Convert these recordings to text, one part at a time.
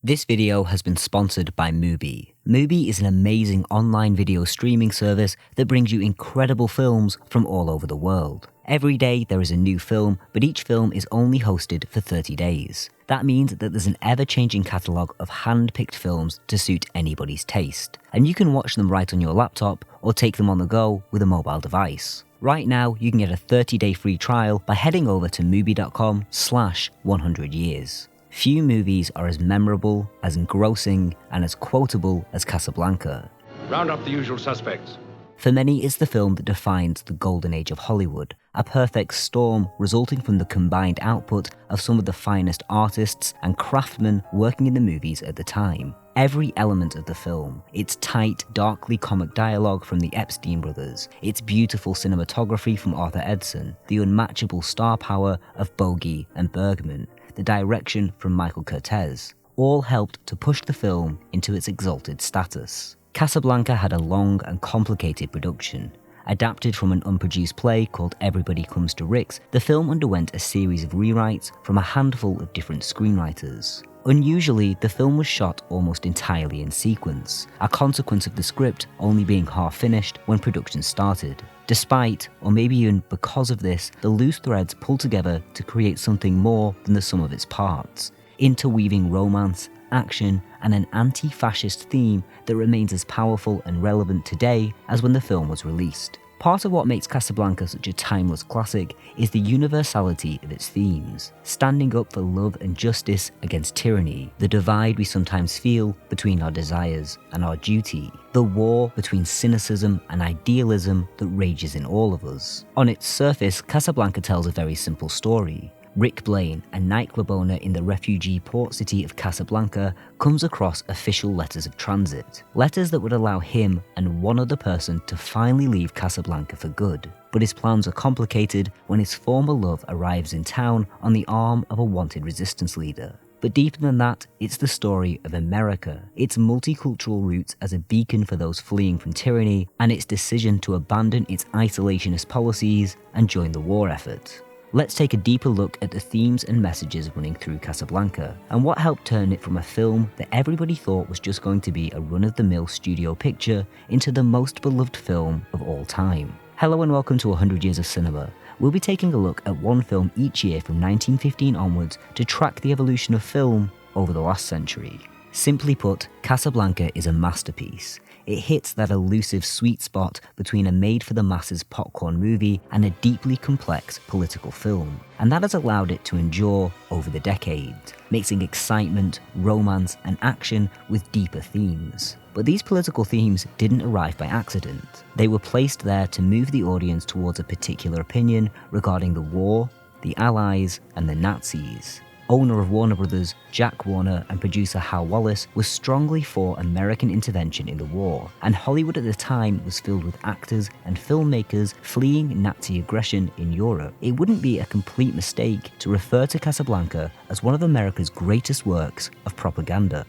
This video has been sponsored by MUBI. MUBI is an amazing online video streaming service that brings you incredible films from all over the world. Every day there is a new film, but each film is only hosted for 30 days. That means that there's an ever-changing catalogue of hand-picked films to suit anybody's taste, and you can watch them right on your laptop or take them on the go with a mobile device. Right now, you can get a 30-day free trial by heading over to mubi.com/100years. Few movies are as memorable, as engrossing, and as quotable as Casablanca. Round up the usual suspects. For many, it's the film that defines the golden age of Hollywood, a perfect storm resulting from the combined output of some of the finest artists and craftsmen working in the movies at the time. Every element of the film, its tight, darkly comic dialogue from the Epstein brothers, its beautiful cinematography from Arther Edson, the unmatchable star power of Bogey and Burgman, the direction from Micheal Curtez, all helped to push the film into its exalted status. Casablanca had a long and complicated production. Adapted from an unproduced play called Everybody Comes to Rick's, the film underwent a series of rewrites from a handful of different screenwriters. Unusually, the film was shot almost entirely in sequence, a consequence of the script only being half finished when production started. Despite, or maybe even because of this, the loose threads pulled together to create something more than the sum of its parts, interweaving romance, action, and an anti-fascist theme that remains as powerful and relevant today as when the film was released. Part of what makes Casablanca such a timeless classic is the universality of its themes, standing up for love and justice against tyranny, the divide we sometimes feel between our desires and our duty, the war between cynicism and idealism that rages in all of us. On its surface, Casablanca tells a very simple story. Rick Blaine, a nightclub owner in the refugee-port city of Casablanca, comes across official letters of transit. Letters that would allow him and one other person to finally leave Casablanca for good. But his plans are complicated when his former love arrives in town on the arm of a wanted resistance leader. But deeper than that, it's the story of America, its multicultural roots as a beacon for those fleeing from tyranny, and its decision to abandon its isolationist policies and join the war effort. Let's take a deeper look at the themes and messages running through Casablanca, and what helped turn it from a film that everybody thought was just going to be a run-of-the-mill studio picture into the most beloved film of all time. Hello and welcome to 100 Years of Cinema. We'll be taking a look at one film each year from 1915 onwards to track the evolution of film over the last century. Simply put, Casablanca is a masterpiece. It hits that elusive sweet spot between a made-for-the-masses popcorn movie and a deeply complex political film, and that has allowed it to endure over the decades, mixing excitement, romance, and action with deeper themes. But these political themes didn't arrive by accident. They were placed there to move the audience towards a particular opinion regarding the war, the Allies, and the Nazis. Owner of Warner Brothers, Jack Warner, and producer Hal Wallis was strongly for American intervention in the war, and Hollywood at the time was filled with actors and filmmakers fleeing Nazi aggression in Europe. It wouldn't be a complete mistake to refer to Casablanca as one of America's greatest works of propaganda.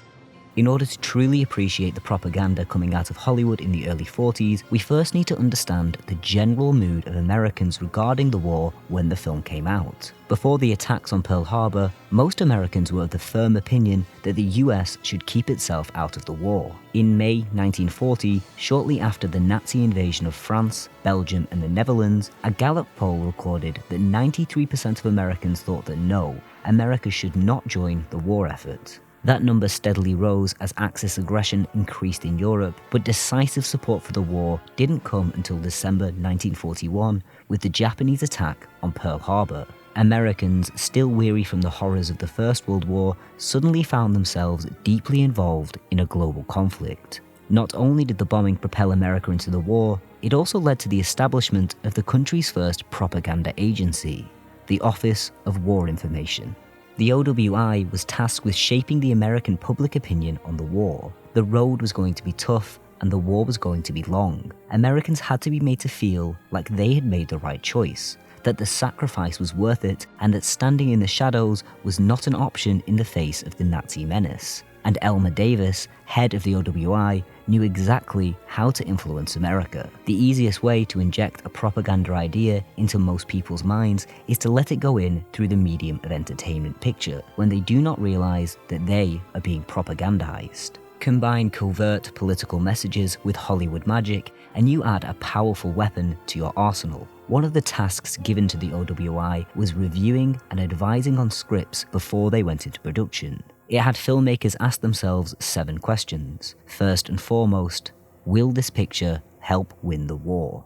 In order to truly appreciate the propaganda coming out of Hollywood in the early 40s, we first need to understand the general mood of Americans regarding the war when the film came out. Before the attacks on Pearl Harbor, most Americans were of the firm opinion that the US should keep itself out of the war. In May 1940, shortly after the Nazi invasion of France, Belgium, and the Netherlands, a Gallup poll recorded that 93% of Americans thought that no, America should not join the war effort. That number steadily rose as Axis aggression increased in Europe, but decisive support for the war didn't come until December 1941 with the Japanese attack on Pearl Harbor. Americans, still weary from the horrors of the First World War, suddenly found themselves deeply involved in a global conflict. Not only did the bombing propel America into the war, it also led to the establishment of the country's first propaganda agency, the Office of War Information. The OWI was tasked with shaping the American public opinion on the war. The road was going to be tough, and the war was going to be long. Americans had to be made to feel like they had made the right choice, that the sacrifice was worth it, and that standing in the shadows was not an option in the face of the Nazi menace. And Elmer Davis, head of the OWI, knew exactly how to influence America. The easiest way to inject a propaganda idea into most people's minds is to let it go in through the medium of entertainment picture, when they do not realize that they are being propagandized. Combine covert political messages with Hollywood magic, and you add a powerful weapon to your arsenal. One of the tasks given to the OWI was reviewing and advising on scripts before they went into production. It had filmmakers ask themselves 7 questions. First and foremost, will this picture help win the war?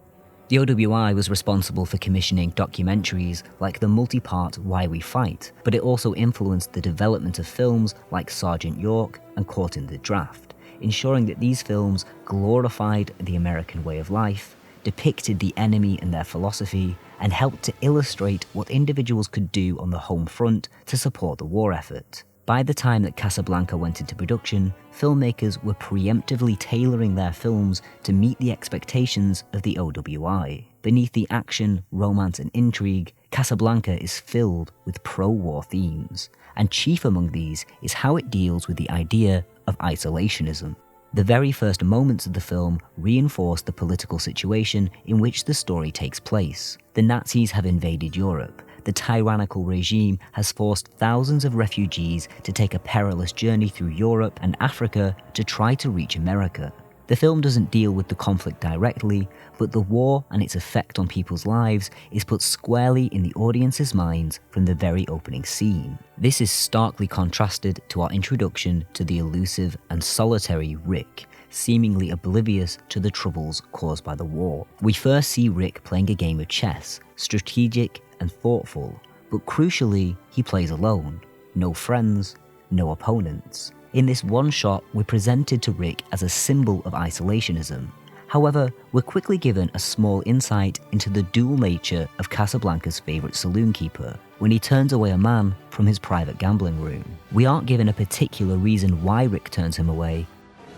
The OWI was responsible for commissioning documentaries like the multi-part Why We Fight, but it also influenced the development of films like Sergeant York and Caught in the Draft, ensuring that these films glorified the American way of life, depicted the enemy and their philosophy, and helped to illustrate what individuals could do on the home front to support the war effort. By the time that Casablanca went into production, filmmakers were preemptively tailoring their films to meet the expectations of the OWI. Beneath the action, romance, and intrigue, Casablanca is filled with pro-war themes, and chief among these is how it deals with the idea of isolationism. The very first moments of the film reinforce the political situation in which the story takes place. The Nazis have invaded Europe. The tyrannical regime has forced thousands of refugees to take a perilous journey through Europe and Africa to try to reach America. The film doesn't deal with the conflict directly, but the war and its effect on people's lives is put squarely in the audience's minds from the very opening scene. This is starkly contrasted to our introduction to the elusive and solitary Rick, seemingly oblivious to the troubles caused by the war. We first see Rick playing a game of chess, strategic and thoughtful, but crucially, he plays alone. No friends, no opponents. In this one shot, we're presented to Rick as a symbol of isolationism. However, we're quickly given a small insight into the dual nature of Casablanca's favourite saloon keeper when he turns away a man from his private gambling room. We aren't given a particular reason why Rick turns him away.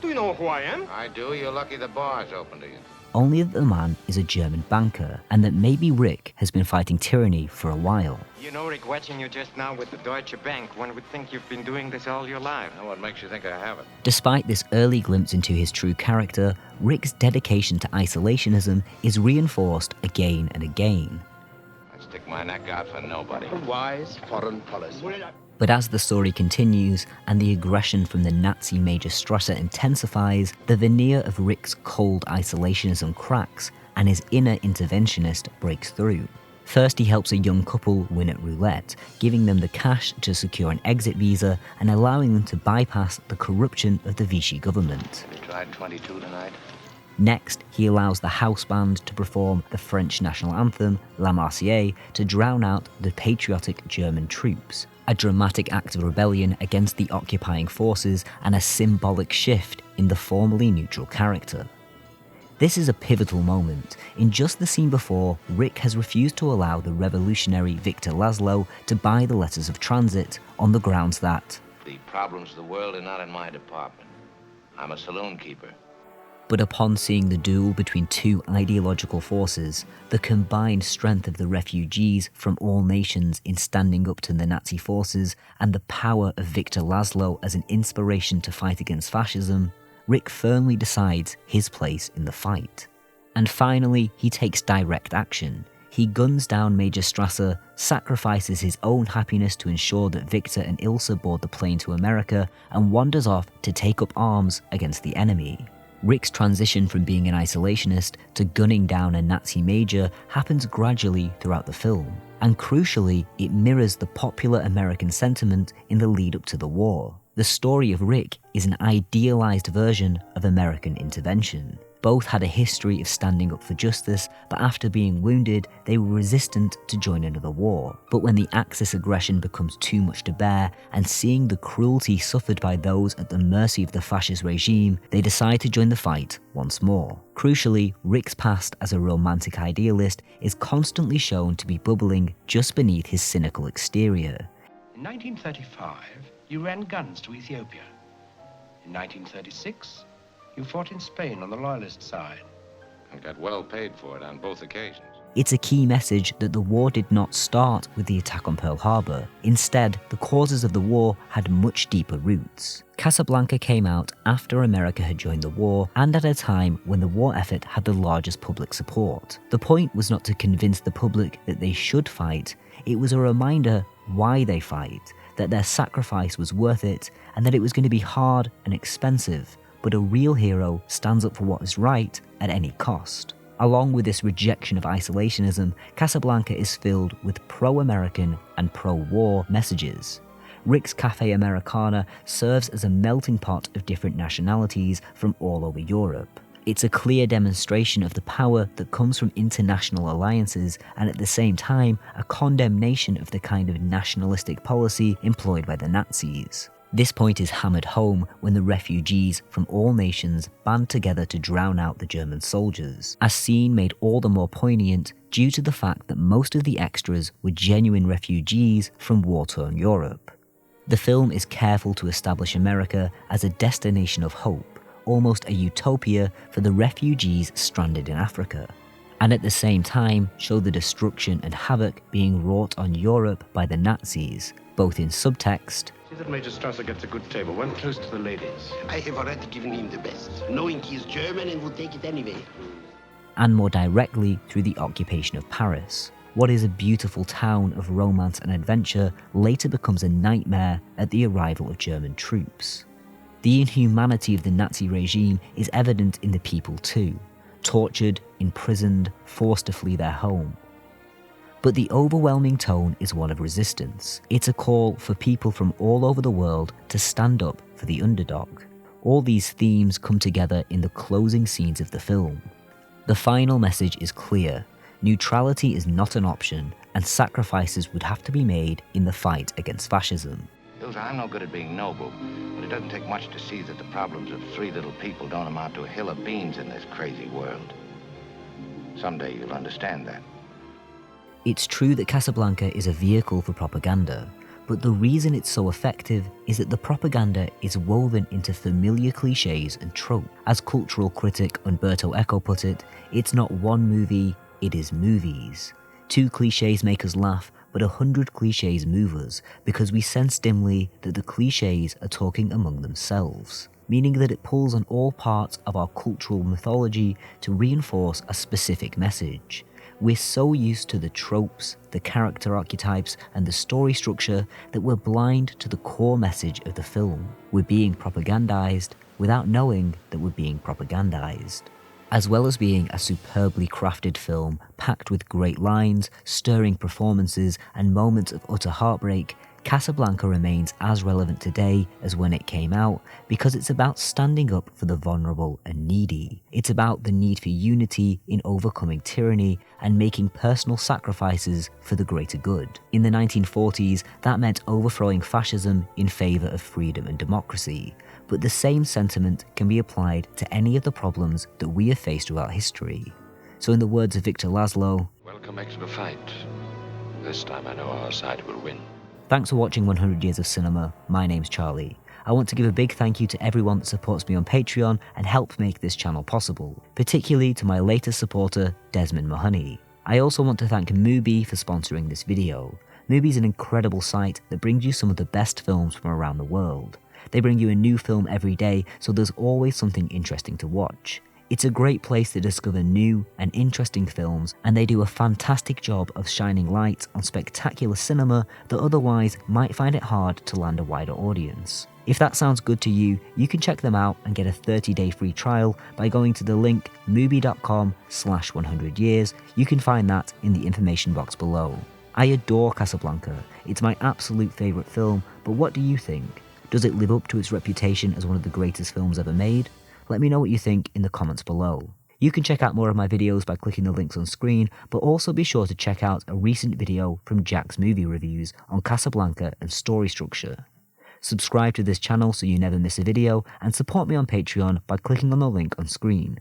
Do you know who I am? I do. You're lucky the bar's open to you. Only that the man is a German banker, and that maybe Rick has been fighting tyranny for a while. You know, Rick, watching you just now with the Deutsche Bank, one would think you've been doing this all your life. Now, what makes you think I haven't? Despite this early glimpse into his true character, Rick's dedication to isolationism is reinforced again and again. I stick my neck out for nobody. A wise foreign policy. But as the story continues and the aggression from the Nazi Major Strasser intensifies, the veneer of Rick's cold isolationism cracks and his inner interventionist breaks through. First, he helps a young couple win at roulette, giving them the cash to secure an exit visa and allowing them to bypass the corruption of the Vichy government. You tried 22 tonight? Next, he allows the house band to perform the French national anthem, La Marseillaise, to drown out the patriotic German troops. A dramatic act of rebellion against the occupying forces and a symbolic shift in the formerly neutral character. This is a pivotal moment. In just the scene before, Rick has refused to allow the revolutionary Victor Laszlo to buy the letters of transit on the grounds that The problems of the world are not in my department. I'm a saloon keeper. But upon seeing the duel between two ideological forces, the combined strength of the refugees from all nations in standing up to the Nazi forces, and the power of Victor Laszlo as an inspiration to fight against fascism, Rick firmly decides his place in the fight. And finally, he takes direct action. He guns down Major Strasser, sacrifices his own happiness to ensure that Victor and Ilsa board the plane to America, and wanders off to take up arms against the enemy. Rick's transition from being an isolationist to gunning down a Nazi major happens gradually throughout the film, and crucially, it mirrors the popular American sentiment in the lead up to the war. The story of Rick is an idealized version of American intervention. Both had a history of standing up for justice, but after being wounded, they were resistant to join another war. But when the Axis aggression becomes too much to bear, and seeing the cruelty suffered by those at the mercy of the fascist regime, they decide to join the fight once more. Crucially, Rick's past as a romantic idealist is constantly shown to be bubbling just beneath his cynical exterior. In 1935, you ran guns to Ethiopia. In 1936, you fought in Spain on the loyalist side. I got well paid for it on both occasions. It's a key message that the war did not start with the attack on Pearl Harbor. Instead, the causes of the war had much deeper roots. Casablanca came out after America had joined the war and at a time when the war effort had the largest public support. The point was not to convince the public that they should fight, it was a reminder why they fight, that their sacrifice was worth it, and that it was going to be hard and expensive, but a real hero stands up for what is right at any cost. Along with this rejection of isolationism, Casablanca is filled with pro-American and pro-war messages. Rick's Café Americana serves as a melting pot of different nationalities from all over Europe. It's a clear demonstration of the power that comes from international alliances and at the same time a condemnation of the kind of nationalistic policy employed by the Nazis. This point is hammered home when the refugees from all nations band together to drown out the German soldiers. A scene made all the more poignant due to the fact that most of the extras were genuine refugees from war-torn Europe. The film is careful to establish America as a destination of hope, almost a utopia for the refugees stranded in Africa, and at the same time show the destruction and havoc being wrought on Europe by the Nazis, both in subtext. See that Major Strasser gets a good table, one close to the ladies. I have already given him the best, knowing he is German and will take it anyway. And more directly through the occupation of Paris. What is a beautiful town of romance and adventure later becomes a nightmare at the arrival of German troops. The inhumanity of the Nazi regime is evident in the people too, tortured, imprisoned, forced to flee their home. But the overwhelming tone is one of resistance. It's a call for people from all over the world to stand up for the underdog. All these themes come together in the closing scenes of the film. The final message is clear. Neutrality is not an option, and sacrifices would have to be made in the fight against fascism. Ilse, I'm no good at being noble, but it doesn't take much to see that the problems of three little people don't amount to a hill of beans in this crazy world. Someday you'll understand that. It's true that Casablanca is a vehicle for propaganda, but the reason it's so effective is that the propaganda is woven into familiar cliches and tropes. As cultural critic Umberto Eco put it, it's not one movie, it is movies. 2 cliches make us laugh, but 100 cliches move us, because we sense dimly that the cliches are talking among themselves, meaning that it pulls on all parts of our cultural mythology to reinforce a specific message. We're so used to the tropes, the character archetypes, and the story structure that we're blind to the core message of the film. We're being propagandized without knowing that we're being propagandized. As well as being a superbly crafted film packed with great lines, stirring performances, and moments of utter heartbreak, Casablanca remains as relevant today as when it came out because it's about standing up for the vulnerable and needy. It's about the need for unity in overcoming tyranny and making personal sacrifices for the greater good. In the 1940s, that meant overthrowing fascism in favour of freedom and democracy. But the same sentiment can be applied to any of the problems that we have faced throughout history. So in the words of Victor Laszlo, welcome back to the fight. This time I know our side will win. Thanks for watching 100 Years of Cinema. My name's Charlie. I want to give a big thank you to everyone that supports me on Patreon and helps make this channel possible, particularly to my latest supporter, Desmond Mahoney. I also want to thank MUBI for sponsoring this video. MUBI is an incredible site that brings you some of the best films from around the world. They bring you a new film every day, so there's always something interesting to watch. It's a great place to discover new and interesting films, and they do a fantastic job of shining light on spectacular cinema that otherwise might find it hard to land a wider audience. If that sounds good to you, you can check them out and get a 30-day free trial by going to the link mubi.com/100years. You can find that in the information box below. I adore Casablanca. It's my absolute favourite film, but what do you think? Does it live up to its reputation as one of the greatest films ever made? Let me know what you think in the comments below. You can check out more of my videos by clicking the links on screen, but also be sure to check out a recent video from Jack's movie reviews on Casablanca and story structure. Subscribe to this channel so you never miss a video, and support me on Patreon by clicking on the link on screen.